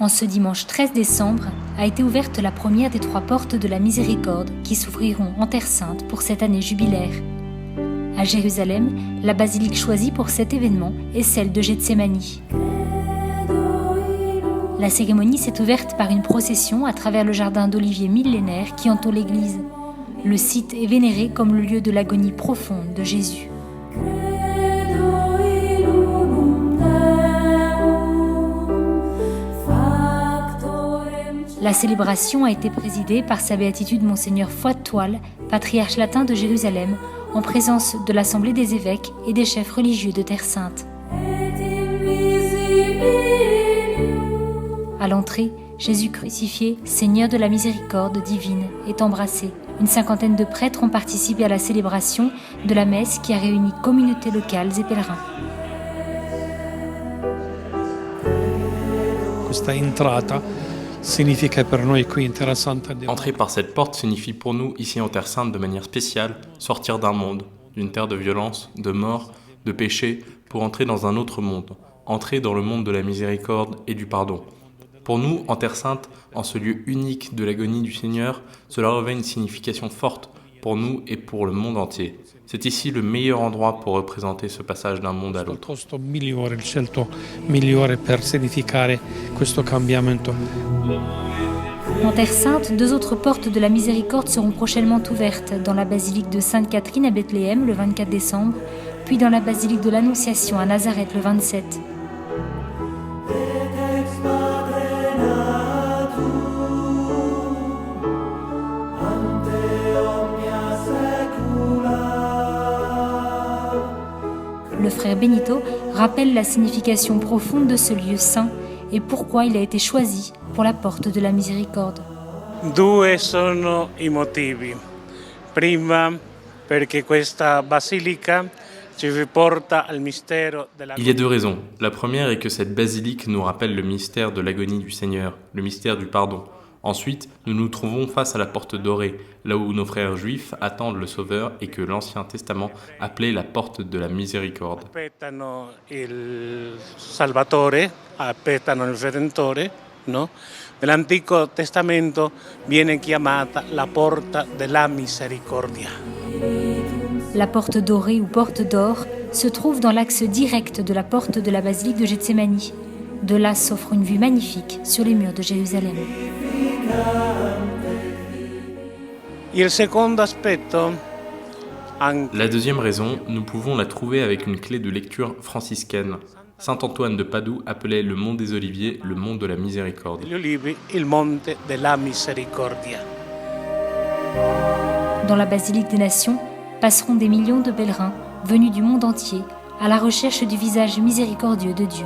En ce dimanche 13 décembre a été ouverte la première des 3 portes de la Miséricorde qui s'ouvriront en Terre Sainte pour cette année jubilaire. À Jérusalem, la basilique choisie pour cet événement est celle de Gethsémani. La cérémonie s'est ouverte par une procession à travers le jardin d'oliviers millénaire qui entoure l'église. Le site est vénéré comme le lieu de l'agonie profonde de Jésus. La célébration a été présidée par sa béatitude Monseigneur Foy de Toile, patriarche latin de Jérusalem, en présence de l'Assemblée des évêques et des chefs religieux de Terre Sainte. À l'entrée, Jésus crucifié, Seigneur de la miséricorde divine, est embrassé. Une 50aine de prêtres ont participé à la célébration de la messe qui a réuni communautés locales et pèlerins. Entrer par cette porte signifie pour nous, ici en Terre Sainte, de manière spéciale, sortir d'un monde, d'une terre de violence, de mort, de péché, pour entrer dans un autre monde, entrer dans le monde de la miséricorde et du pardon. Pour nous, en Terre Sainte, en ce lieu unique de l'agonie du Seigneur, cela revêt une signification forte pour nous et pour le monde entier. C'est ici le meilleur endroit pour représenter ce passage d'un monde à l'autre. En Terre Sainte, 2 autres portes de la Miséricorde seront prochainement ouvertes, dans la basilique de Sainte-Catherine à Bethléem le 24 décembre, puis dans la basilique de l'Annonciation à Nazareth le 27. Le frère Benito rappelle la signification profonde de ce lieu saint et pourquoi il a été choisi pour la porte de la Miséricorde. 2 sono i motivi. Prima, perché questa basilica ci riporta al mistero della... Il y a 2 raisons. La première est que cette basilique nous rappelle le mystère de l'agonie du Seigneur, le mystère du pardon. Ensuite, nous nous trouvons face à la porte dorée, là où nos frères juifs attendent le Sauveur et que l'Ancien Testament appelait la porte de la miséricorde. Aspettano il Salvatore, aspettano il Redentore, no? Nell'Antico Testamento viene chiamata la porta della misericordia. La porte dorée ou porte d'or se trouve dans l'axe direct de la porte de la basilique de Gethsémani. De là s'offre une vue magnifique sur les murs de Jérusalem. La deuxième raison, nous pouvons la trouver avec une clé de lecture franciscaine. Saint Antoine de Padoue appelait le mont des Oliviers le mont de la miséricorde. Dans la basilique des Nations passeront des millions de pèlerins venus du monde entier à la recherche du visage miséricordieux de Dieu.